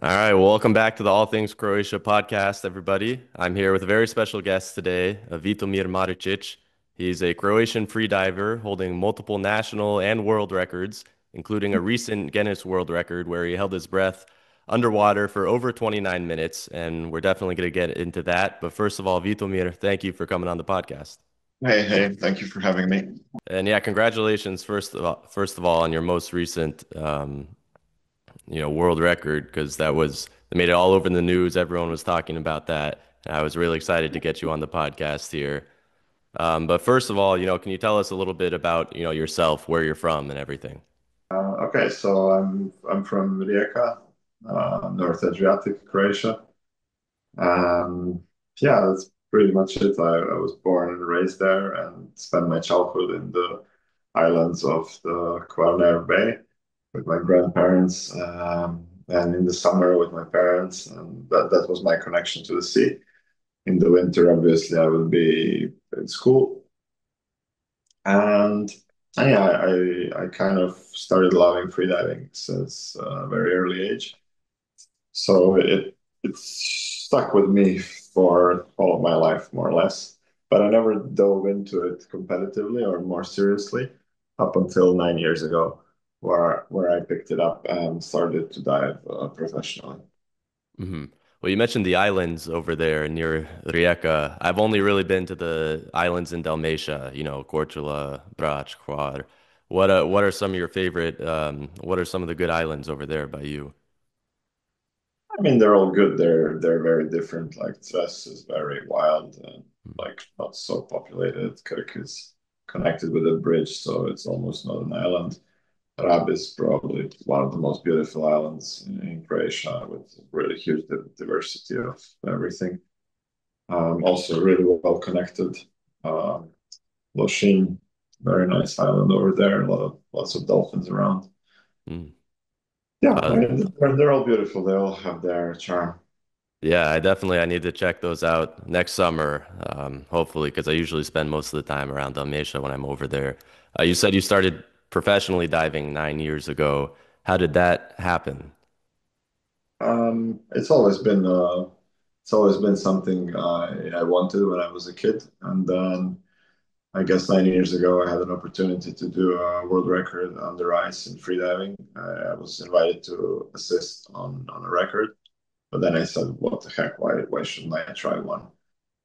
All right, well, welcome back to the All Things Croatia podcast, everybody. I'm here with a very special guest today, Vitomir Maričić. He's a Croatian freediver holding multiple national and world records, including a recent Guinness World Record where he held his breath underwater for over 29 minutes, and we're definitely going to get into that. But first of all, Vitomir, thank you for coming on the podcast. Hey, thank you for having me. And yeah, congratulations first of all on your most recent world record because they made it all over the news. Everyone was talking about that. I was really excited to get you on the podcast here. But first of all, can you tell us a little bit about, yourself, where you're from and everything? Okay, so I'm from Rijeka, North Adriatic, Croatia. Um, yeah, that's pretty much it. I was born and raised there and spent my childhood in the islands of the Kvarner Bay with my grandparents, and in the summer with my parents, and that was my connection to the sea. In the winter, obviously, I would be in school. And, yeah, I kind of started loving freediving since a very early age. So it stuck with me for all of my life, more or less. But I never dove into it competitively or more seriously up until 9 years ago, where I picked it up and started to dive professionally. hmm Well, you mentioned the islands over there near Rijeka. I've only really been to the islands in Dalmatia, Korčula, Brač, Hvar. What are some of your favorite, what are some of the good islands over there by you? I mean, they're all good. They're very different. Like Tres is very wild and like not so populated. Kirk is connected with a bridge, so it's almost not an island. Rab is probably one of the most beautiful islands in Croatia with really huge diversity of everything. Also really well connected. Um, Lošinj, very nice island over there. Lots of dolphins around. Mm. Yeah, I Uh, mean, they're all beautiful. They all have their charm. Yeah, I need to check those out next summer, hopefully, because I usually spend most of the time around Dalmatia when I'm over there. You said you started professionally diving 9 years ago. How did that happen? It's always been something I wanted when I was a kid, and then I guess 9 years ago I had an opportunity to do a world record under ice in freediving. I was invited to assist on a record, but then I said, "What the heck? Why shouldn't I try one?"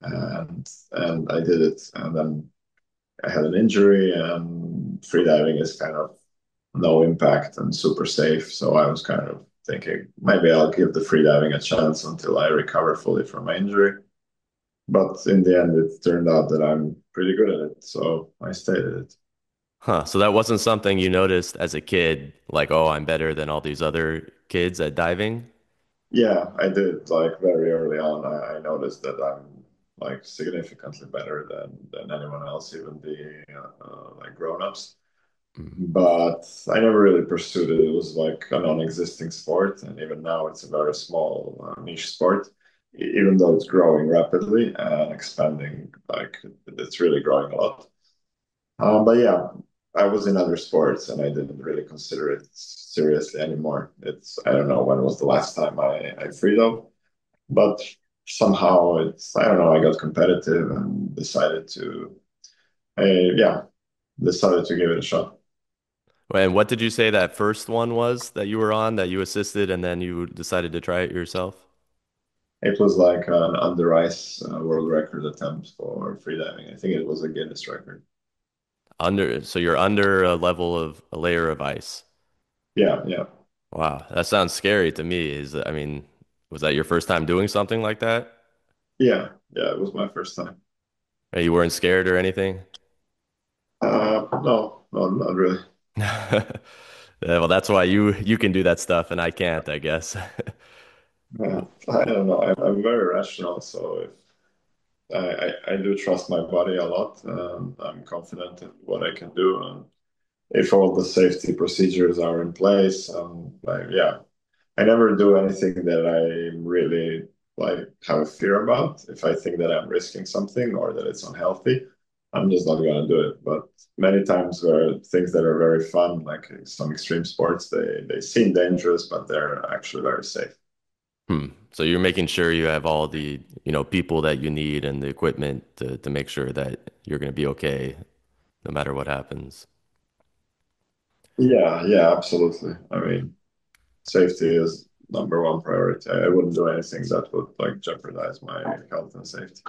And I did it, and then I had an injury, and freediving is kind of no impact and super safe. So I was kind of thinking maybe I'll give the freediving a chance until I recover fully from my injury. But in the end, it turned out that I'm pretty good at it. So I stayed at it. Huh, so that wasn't something you noticed as a kid, like, oh, I'm better than all these other kids at diving? Yeah, I did like very early on. I noticed that I'm like significantly better than anyone else, even the like grown-ups. Mm. But I never really pursued it. It was like a non-existing sport, and even now it's a very small niche sport. Even though it's growing rapidly and expanding, like it's really growing a lot. But yeah, I was in other sports, and I didn't really consider it seriously anymore. It's I don't know when was the last time I free dove, but somehow it's I don't know. I got competitive and yeah, decided to give it a shot. And what did you say that first one was that you were on, that you assisted, and then you decided to try it yourself? It was like an under ice world record attempt for freediving. I think it was a Guinness record. So you're under a layer of ice. Yeah, yeah, Wow, that sounds scary to me. I mean, was that your first time doing something like that? yeah. It was my first time. Or you weren't scared or anything? No, no, not really. Yeah, well, that's why you can do that stuff and I can't, I guess. I don't know. I'm very rational, so if I do trust my body a lot, I'm confident in what I can do, and if all the safety procedures are in place, yeah, I never do anything that I really like have a fear about. If I think that I'm risking something or that it's unhealthy, I'm just not gonna do it. But many times where things that are very fun, like some extreme sports, they seem dangerous, but they're actually very safe. Hmm. So you're making sure you have all the, people that you need and the equipment to make sure that you're going to be okay no matter what happens. Yeah, yeah, absolutely. I mean, safety is number one priority. I wouldn't do anything that would like jeopardize my health and safety.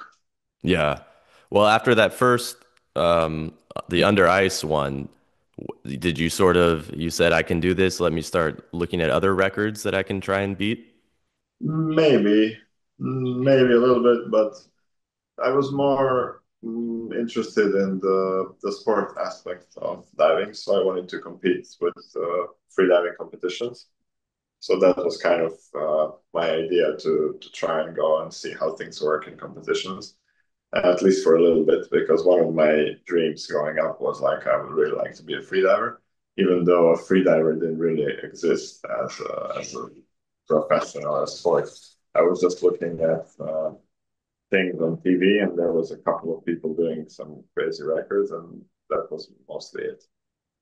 Yeah. Well, after that first, the under ice one, did you you said, I can do this. Let me start looking at other records that I can try and beat? Maybe, maybe a little bit, but I was more interested in the sport aspect of diving, so I wanted to compete with free diving competitions. So that was kind of my idea to try and go and see how things work in competitions, at least for a little bit, because one of my dreams growing up was like I would really like to be a free diver, even though a free diver didn't really exist as a profession or a sport. I was just looking at things on TV, and there was a couple of people doing some crazy records, and that was mostly it.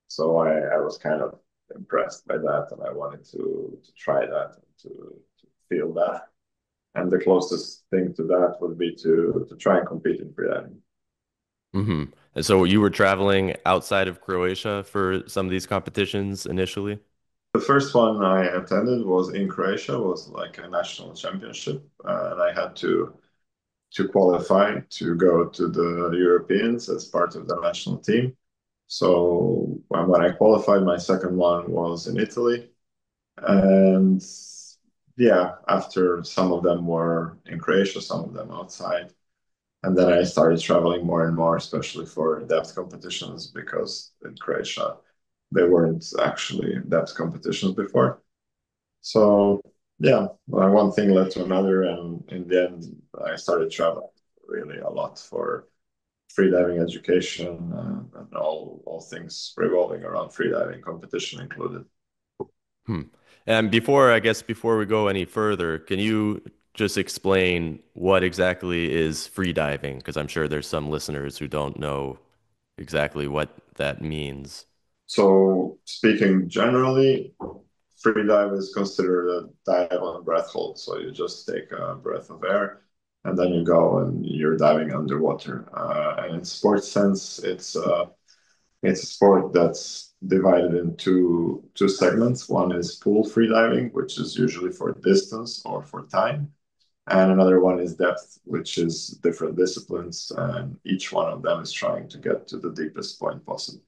So I was kind of impressed by that, and I wanted to try that and to feel that. And the closest thing to that would be to try and compete in freediving. Hmm. And so you were traveling outside of Croatia for some of these competitions initially? The first one I attended was in Croatia, was like a national championship, and I had to qualify to go to the Europeans as part of the national team. So when I qualified, my second one was in Italy. And yeah, after some of them were in Croatia, some of them outside. And then I started traveling more and more, especially for depth competitions, because in Croatia, they weren't actually depth competitions before. So yeah, one thing led to another. And in the end, I started traveling really a lot for freediving education and all things revolving around freediving competition included. Hmm. And before, I guess, before we go any further, can you just explain what exactly is free diving? Because I'm sure there's some listeners who don't know exactly what that means. So speaking generally, free dive is considered a dive on breath hold. So you just take a breath of air and then you go and you're diving underwater. And in sports sense, it's a sport that's divided into two segments. One is pool free diving, which is usually for distance or for time. And another one is depth, which is different disciplines, and each one of them is trying to get to the deepest point possible.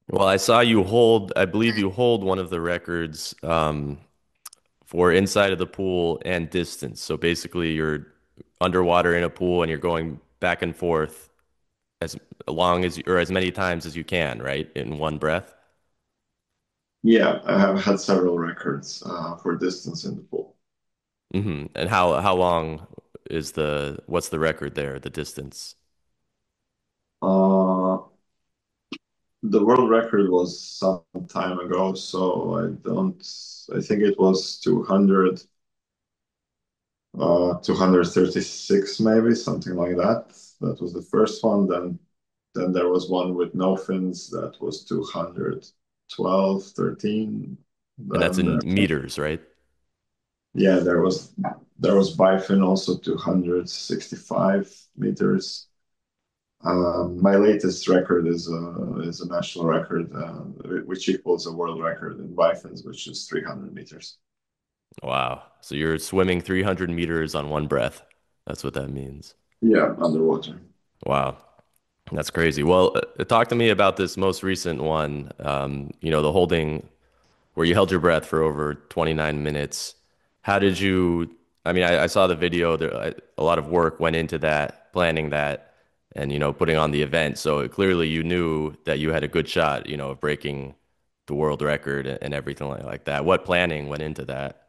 Well, I saw you hold, I believe you hold one of the records for inside of the pool and distance. So basically, you're underwater in a pool and you're going back and forth as long as or as many times as you can, right? In one breath. Yeah, I have had several records for distance in the pool. And how long is what's the record there, the distance? Uh, the world record was some time ago, so I think it was 236 maybe, something like that. That was the first one. Then there was one with no fins that was 212, 13. And that's Then in meters, right? yeah, there was bifin also 265 meters. My latest record is a national record, which equals a world record in bifins, which is 300 meters. Wow. So you're swimming 300 meters on one breath. That's what that means. Yeah, underwater. Wow. That's crazy. Well, talk to me about this most recent one, the holding where you held your breath for over 29 minutes. How did you, I mean, I saw the video, a lot of work went into that, planning that, and, putting on the event. So clearly you knew that you had a good shot, of breaking the world record and everything like that. What planning went into that?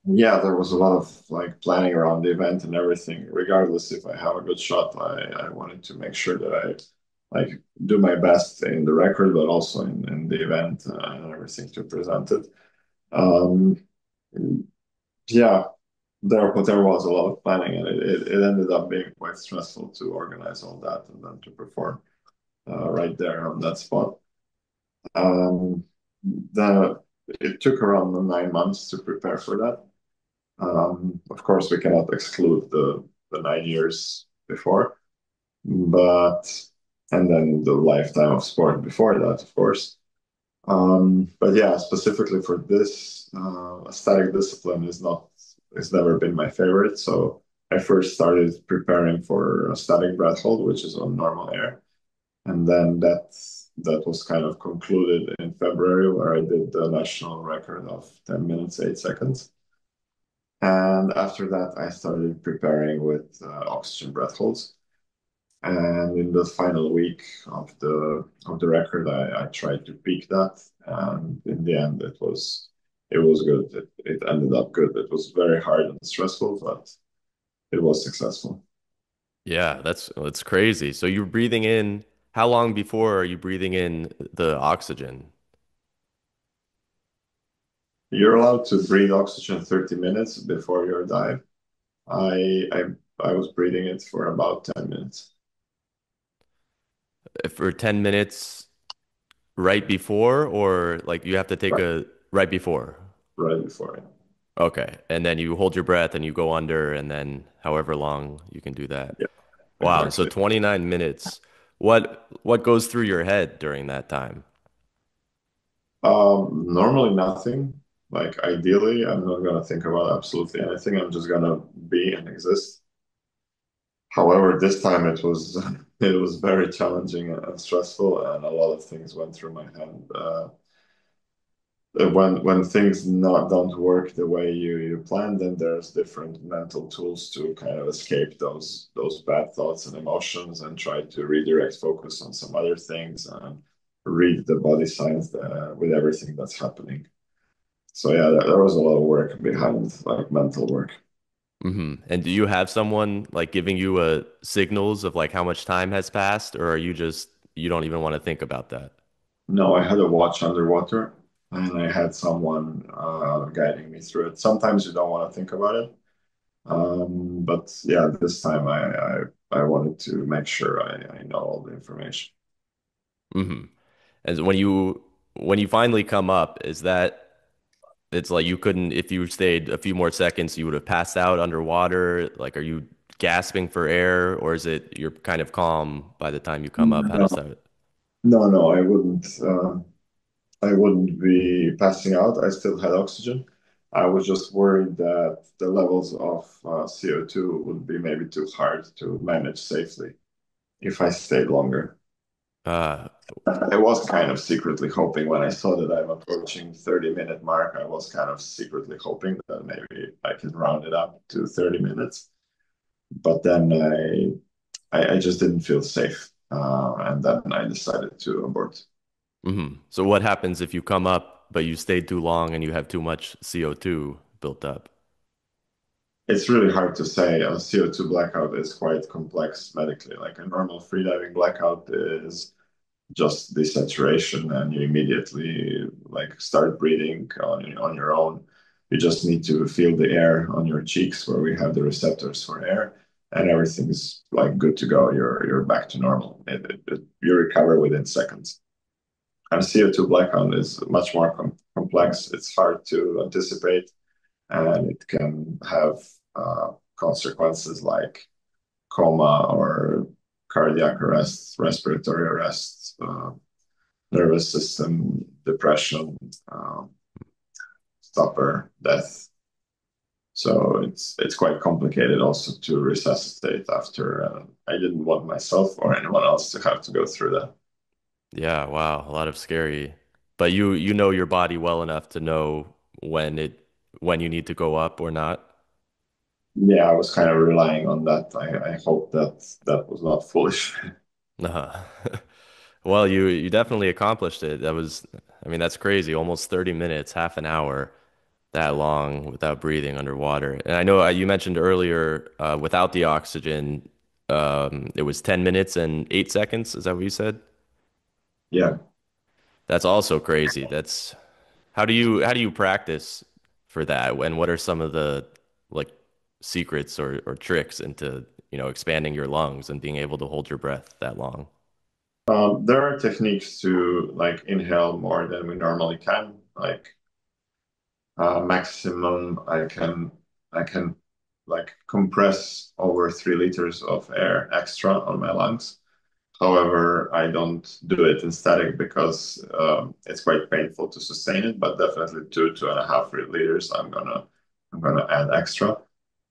Yeah, there was a lot of like planning around the event and everything. Regardless if I have a good shot, I wanted to make sure that I like do my best in the record, but also in the event and everything to present it. Um, yeah, there was a lot of planning, and it ended up being quite stressful to organize all that and then to perform right there on that spot. Um, the it took around 9 months to prepare for that. Of course, we cannot exclude the 9 years before, but and then the lifetime of sport before that, of course. But yeah, specifically for this, static discipline it's never been my favorite. So I first started preparing for a static breath hold, which is on normal air, and then that was kind of concluded in February, where I did the national record of 10 minutes 8 seconds. And after that, I started preparing with oxygen breath holds. And in the final week of the record, I tried to peak that, and in the end, it was good. It ended up good. It was very hard and stressful, but it was successful. Yeah, that's crazy. So you're breathing in, how long before are you breathing in the oxygen? You're allowed to breathe oxygen 30 minutes before your dive. I was breathing it for about 10 minutes For 10 minutes right before, or like you have to take right, a right before? right before it. Okay. And then you hold your breath and you go under, and then however long you can do that. Yeah, Wow. So exactly. 29 minutes. What goes through your head during that time? Normally nothing. Like ideally, I'm not gonna think about absolutely anything. I'm just gonna be and exist. However, this time it was it was very challenging and stressful, and a lot of things went through my head. When things not don't work the way you plan, then there's different mental tools to kind of escape those bad thoughts and emotions and try to redirect focus on some other things and read the body signs with everything that's happening. So yeah, there was a lot of work behind like mental work. And do you have someone like giving you signals of like how much time has passed, or are you just you don't even want to think about that? No, I had a watch underwater and I had someone guiding me through it. Sometimes you don't want to think about it. But yeah, this time I wanted to make sure I know all the information. hmm And when you finally come up, is that it's like you couldn't if you stayed a few more seconds, you would have passed out underwater? Like, are you gasping for air, or is it you're kind of calm by the time you come up? How No, does that? no, I wouldn't. I wouldn't be passing out. I still had oxygen. I was just worried that the levels of CO2 would be maybe too hard to manage safely if I stayed longer. Uh, I was kind of secretly hoping when I saw that I'm approaching 30-minute mark, I was kind of secretly hoping that maybe I can round it up to 30 minutes. But then I just didn't feel safe. And then I decided to abort. So what happens if you come up, but you stayed too long and you have too much CO2 built up? It's really hard to say. A CO2 blackout is quite complex medically. Like a normal freediving blackout is just desaturation and you immediately like start breathing on your own. You just need to feel the air on your cheeks where we have the receptors for air and everything's like good to go. You're back to normal. You recover within seconds. And CO2 blackout is much more complex. It's hard to anticipate and it can have consequences like coma or cardiac arrest, respiratory arrest, nervous system depression, stopper, death. So it's quite complicated also to resuscitate after. I didn't want myself or anyone else to have to go through that. Yeah, wow, a lot of scary. But you know your body well enough to know when you need to go up or not. Yeah, I was kind of relying on that. I hope that that was not foolish. Uh-huh. Well, you definitely accomplished it. I mean, that's crazy. Almost 30 minutes, half an hour, that long without breathing underwater. And I know you mentioned earlier, without the oxygen, it was 10 minutes and 8 seconds. Is that what you said? Yeah. That's also crazy. That's how do you practice for that? And what are some of the like secrets or tricks into, expanding your lungs and being able to hold your breath that long? There are techniques to like inhale more than we normally can. Like maximum, I can I can like compress over 3 liters of air extra on my lungs. However, I don't do it in static because it's quite painful to sustain it, but definitely 2.5 liters I'm gonna add extra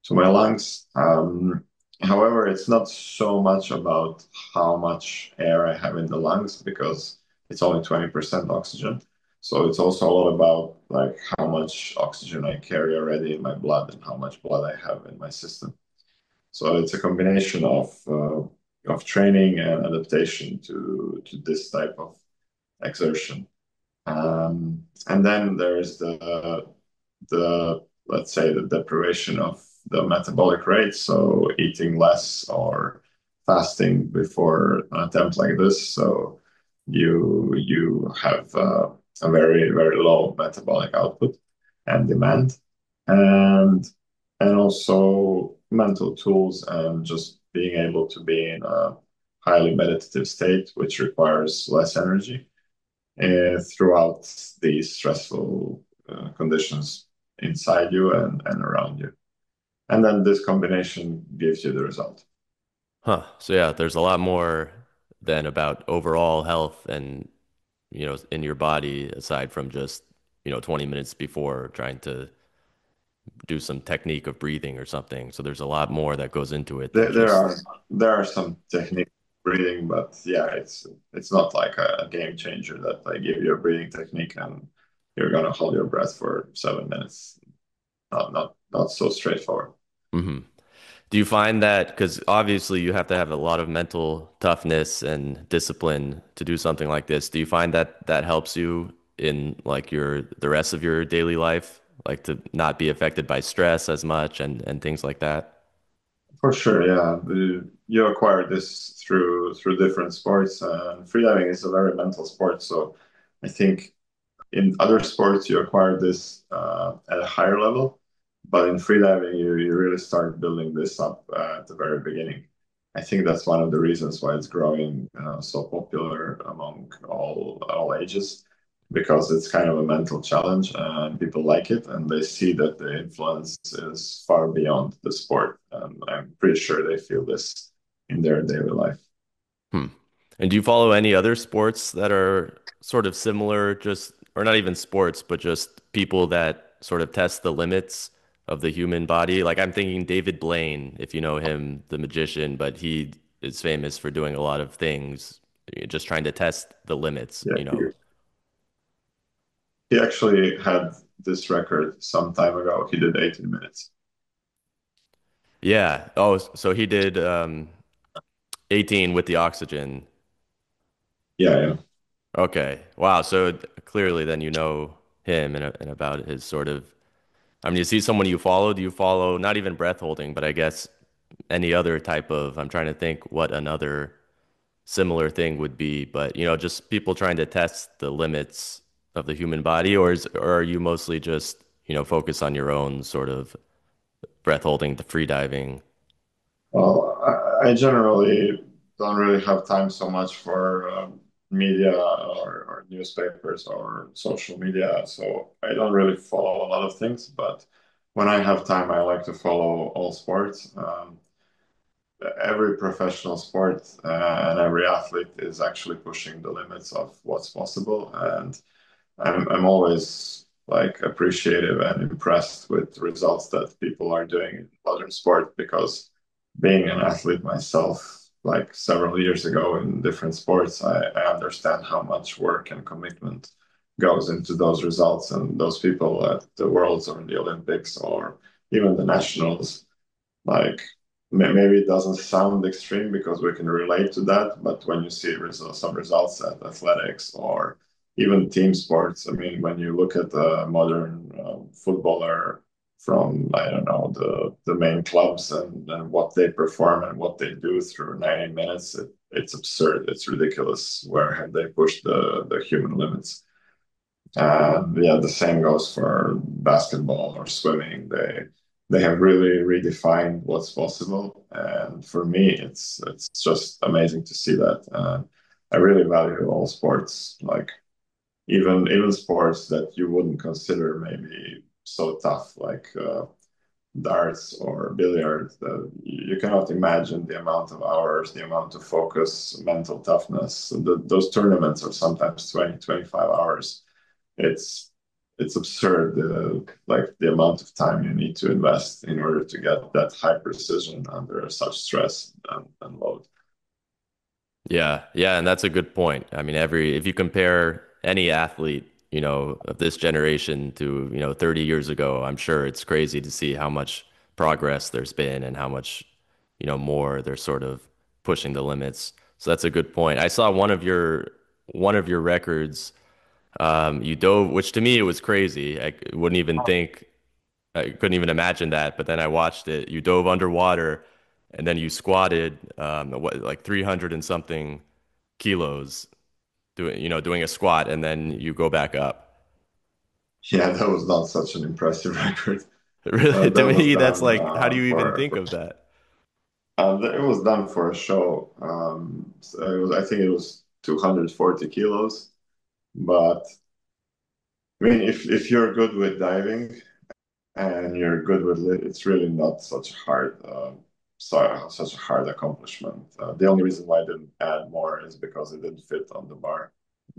to my lungs. However, it's not so much about how much air I have in the lungs because it's only 20% oxygen. So it's also a lot about like how much oxygen I carry already in my blood and how much blood I have in my system. So it's a combination of training and adaptation to this type of exertion. And then there's the let's say the deprivation of the metabolic rate, so eating less or fasting before an attempt like this. So you have a very low metabolic output and demand, and and also mental tools and just being able to be in a highly meditative state, which requires less energy throughout these stressful conditions inside you and around you. And then this combination gives you the result. Huh. So yeah, there's a lot more than about overall health and, in your body aside from just, 20 minutes before trying to do some technique of breathing or something. So there's a lot more that goes into it than There, there just, are there are some technique breathing, but yeah, it's not like a game changer that I give you a breathing technique and you're gonna hold your breath for 7 minutes. Not so straightforward. Mhm. Do you find that, because obviously you have to have a lot of mental toughness and discipline to do something like this. Do you find that that helps you in like the rest of your daily life, like to not be affected by stress as much and things like that? For sure, yeah. You acquire this through different sports, and freediving is a very mental sport. So I think in other sports you acquire this at a higher level, but in freediving you really start building this up at the very beginning. I think that's one of the reasons why it's growing so popular among all ages, because it's kind of a mental challenge and people like it and they see that the influence is far beyond the sport. And I'm pretty sure they feel this in their daily life. Hmm. And do you follow any other sports that are sort of similar, just, or not even sports, but just people that sort of test the limits of the human body? Like I'm thinking David Blaine, if you know him, the magician, but he is famous for doing a lot of things, just trying to test the limits, Yeah, you know. he actually had this record some time ago. He did 18 minutes. Yeah. Oh, so he did 18 with the oxygen. Yeah, yeah. Okay. Wow. So clearly then you know him and about his sort of, I mean, you see someone you follow, do you follow not even breath holding, but I guess any other type of, I'm trying to think what another similar thing would be, but just people trying to test the limits of the human body, or are you mostly just, focus on your own sort of breath holding, the free diving? Well, I generally don't really have time so much for media or newspapers or social media, so I don't really follow a lot of things. But when I have time, I like to follow all sports. Every professional sport and every athlete is actually pushing the limits of what's possible, and I'm always like appreciative and impressed with results that people are doing in modern sport because being an athlete myself, like several years ago in different sports, I understand how much work and commitment goes into those results and those people at the Worlds or the Olympics or even the nationals. Like maybe it doesn't sound extreme because we can relate to that, but when you see some results at athletics or even team sports, I mean, when you look at a modern footballer from, I don't know, the main clubs and what they perform and what they do through 90 minutes, it's absurd. It's ridiculous. Where have they pushed the human limits? Yeah, the same goes for basketball or swimming. They have really redefined what's possible, and for me, it's just amazing to see that. I really value all sports, like even sports that you wouldn't consider maybe so tough, like darts or billiards. You cannot imagine the amount of hours, the amount of focus, mental toughness. Those tournaments are sometimes 20, 25 hours. It's it's absurd, like the amount of time you need to invest in order to get that high precision under such stress and load. Yeah, yeah, and that's a good point. I mean, if you compare any athlete, of this generation to, 30 years ago, I'm sure it's crazy to see how much progress there's been and how much, more they're sort of pushing the limits. So that's a good point. I saw one of your records, you dove, which to me it was crazy. I wouldn't even think I couldn't even imagine that. But then I watched it. You dove underwater, and then you squatted, like 300 and something kilos, doing a squat, and then you go back up. Yeah, that was not such an impressive record. Really, to That was me, that's done like, how do you even think for of that? it was done for a show. So I think it was 240 kilos. But I mean, if you're good with diving and you're good with it, it's really not such a hard accomplishment. The only reason why I didn't add more is because it didn't fit on the bar.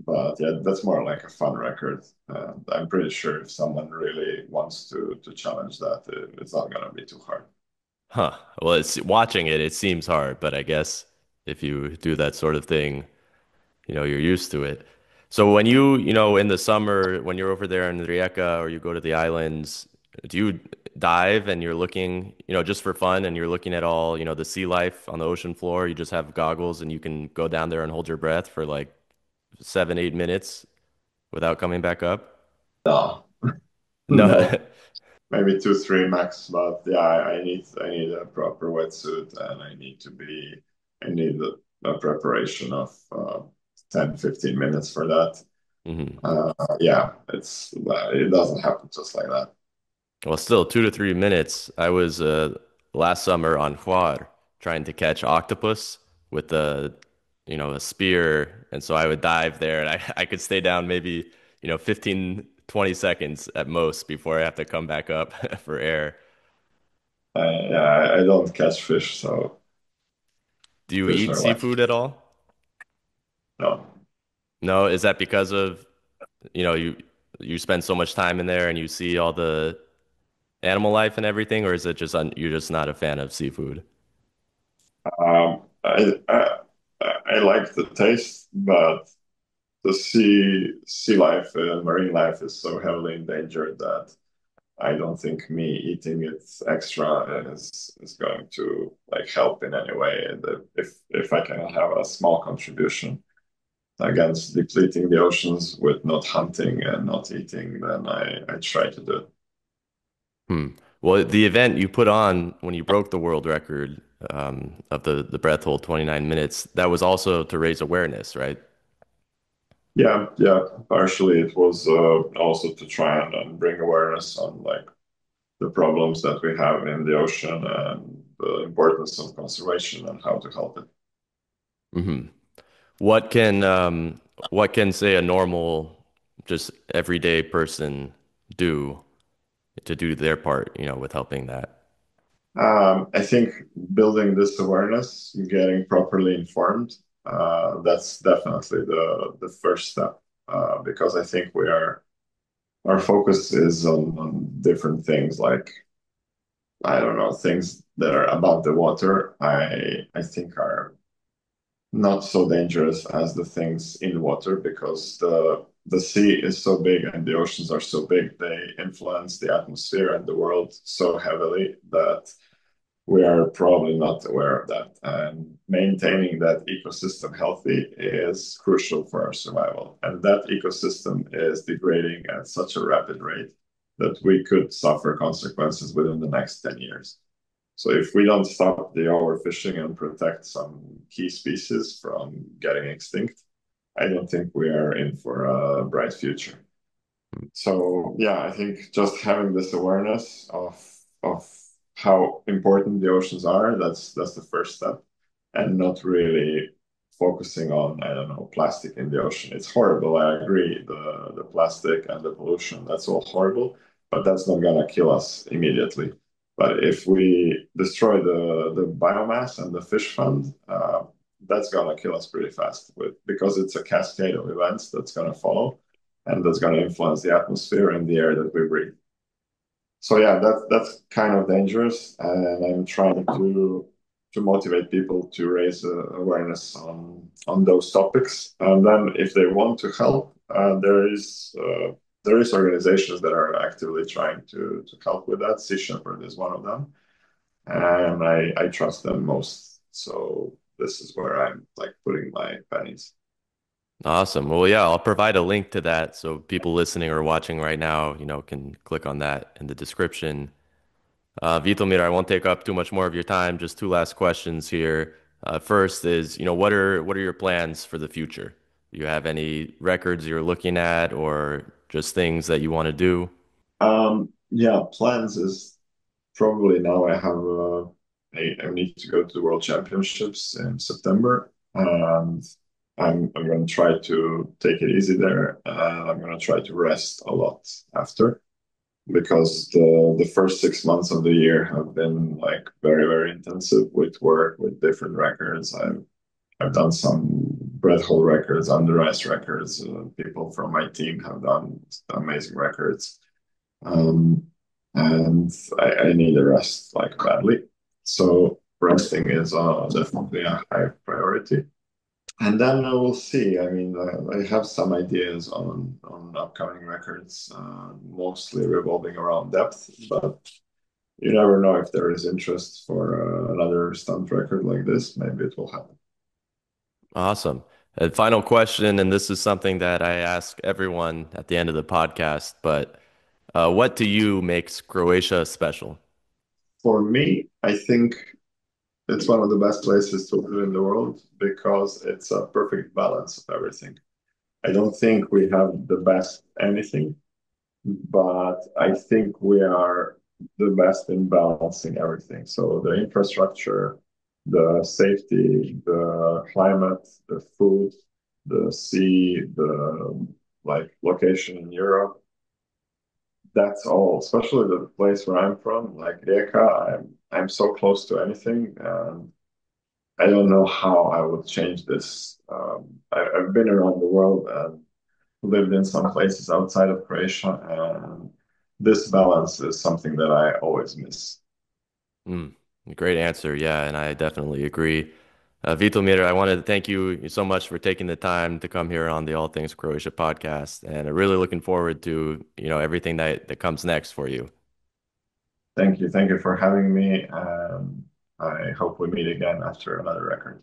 But yeah, that's more like a fun record. I'm pretty sure if someone really wants to challenge that, it's not gonna be too hard. Huh. Well, it's watching it, it seems hard, but I guess if you do that sort of thing, you're used to it. So when in the summer, when you're over there in Rijeka or you go to the islands, do you dive and you're looking, just for fun and you're looking at all, the sea life on the ocean floor? You just have goggles and you can go down there and hold your breath for like 7, 8 minutes without coming back up? No, No. no, maybe two, three max. But yeah, I need a proper wetsuit, and I need a preparation of 10, 15 minutes for that. Mhm. Yeah, it doesn't happen just like that. Well, still 2 to 3 minutes. I was last summer on Juar trying to catch octopus with a spear, and so I would dive there, and I could stay down maybe 15, 20 seconds at most before I have to come back up for air. Yeah, I don't catch fish, so Do you fish eat are life. seafood at all? No. No, is that because of you spend so much time in there and you see all the animal life and everything, or is it just you're just not a fan of seafood? I like the taste, but the sea life and marine life is so heavily endangered that I don't think me eating it extra is going to like help in any way. And if I can have a small contribution against depleting the oceans with not hunting and not eating, then I try to do it. Hmm. Well, the event you put on when you broke the world record, of the breath hold 29 minutes, that was also to raise awareness, right? Yeah, yeah. Partially, it was also to try and bring awareness on like the problems that we have in the ocean and the importance of conservation and how to help it. Hmm. What can um, what can say a normal, just everyday person do to do their part, with helping that? I think building this awareness, getting properly informed, that's definitely the first step. Because I think our focus is on different things like I don't know things that are above the water. I think are not so dangerous as the things in water because the sea is so big and the oceans are so big. They influence the atmosphere and the world so heavily that we are probably not aware of that. And maintaining that ecosystem healthy is crucial for our survival. And that ecosystem is degrading at such a rapid rate that we could suffer consequences within the next 10 years. So if we don't stop the overfishing and protect some key species from getting extinct, I don't think we are in for a bright future. So yeah, I think just having this awareness of how important the oceans are, that's the first step, and not really focusing on, I don't know, plastic in the ocean. It's horrible, I agree. The plastic and the pollution, that's all horrible, but that's not gonna kill us immediately. But if we destroy the biomass and the fish fund, that's gonna kill us pretty fast because it's a cascade of events that's gonna follow, and that's gonna influence the atmosphere and the air that we breathe. So yeah, that's kind of dangerous, and I'm trying to motivate people to raise awareness on those topics. And then if they want to help, there is organizations that are actively trying to help with that. Sea Shepherd is one of them, and I trust them most. So this is where I'm like putting my pennies. Awesome. Well, yeah, I'll provide a link to that so people listening or watching right now, can click on that in the description. Vitomir, I won't take up too much more of your time. Just two last questions here. First is, what are your plans for the future? Do you have any records you're looking at or just things that you want to do? Yeah, plans is probably now I have I need to go to the World Championships in September, and I'm going to try to take it easy there. I'm going to try to rest a lot after because the first 6 months of the year have been like very intensive with work with different records. I've done some bread hole records, under ice records. People from my team have done amazing records. Um, and I need a rest like badly. So resting is definitely a high priority. And then we'll see. I mean, I have some ideas on upcoming records, mostly revolving around depth, but you never know if there is interest for another stunt record like this. Maybe it will happen. Awesome. And final question, and this is something that I ask everyone at the end of the podcast, but what to you makes Croatia special? For me, I think it's one of the best places to live in the world because it's a perfect balance of everything. I don't think we have the best anything, but I think we are the best in balancing everything. So the infrastructure, the safety, the climate, the food, the sea, the like location in Europe. That's all, especially the place where I'm from, like Rijeka. I'm so close to anything, and I don't know how I would change this. I've been around the world and lived in some places outside of Croatia, and this balance is something that I always miss. Mm, great answer. Yeah, and I definitely agree. Vitomir, I wanted to thank you so much for taking the time to come here on the All Things Croatia podcast, and I'm really looking forward to, everything that comes next for you. Thank you for having me. I hope we meet again after another record.